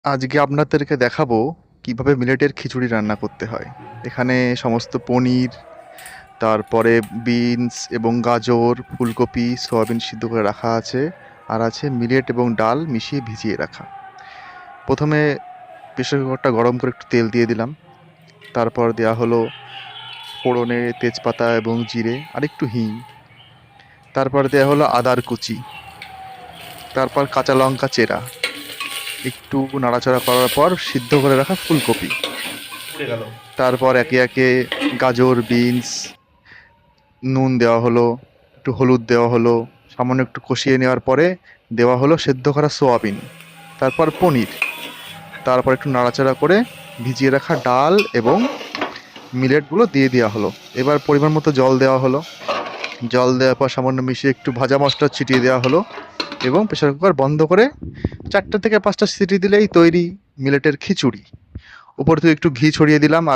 আজকে আপনাদেরকে দেখাবো কিভাবে মিলেটের খিচুড়ি রান্না করতে হয়। এখানে সমস্ত পনির, তারপরে বিনস এবং গাজর, ফুলকপি, সয়াবিন সিদ্ধ করে রাখা আছে। আর আছে মিলেট এবং ডাল মিশিয়ে ভিজিয়ে রাখা। প্রথমে প্রেসার কুকারটা গরম করে একটু তেল দিয়ে দিলাম। তারপর দেওয়া হলো ফোড়নে তেজপাতা এবং জিরে আর একটু হিং। তারপর দেওয়া হলো আদার কুচি, তারপর কাঁচা লঙ্কা চেরা। একটু নাড়াচাড়া করার পর সিদ্ধ করে রাখা ফুলকপি। পুড়ে গেল। তারপর একে একে গাজর, বিনস, নুন দেওয়া হলো, একটু হলুদ দেওয়া হলো, সামান্য একটু কষিয়ে নেওয়ার পরে দেওয়া হলো সেদ্ধ করা সোয়াবিন, তারপর পনির, তারপর একটু নাড়াচাড়া করে ভিজিয়ে রাখা ডাল এবং মিলেটগুলো দিয়ে দেওয়া হলো। এবার পরিমাণ মতো জল দেওয়া হলো। জল দেওয়ার পর সামান্য মিশিয়ে একটু ভাজা মশলা ছিটিয়ে দেওয়া হলো এবং প্রেসার কুকার বন্ধ করে 4টা থেকে 5টা সিটি দিলেই তৈরি মিলেটের খিচুড়ি। উপর থেকে একটু ঘি ছড়িয়ে দিলাম আর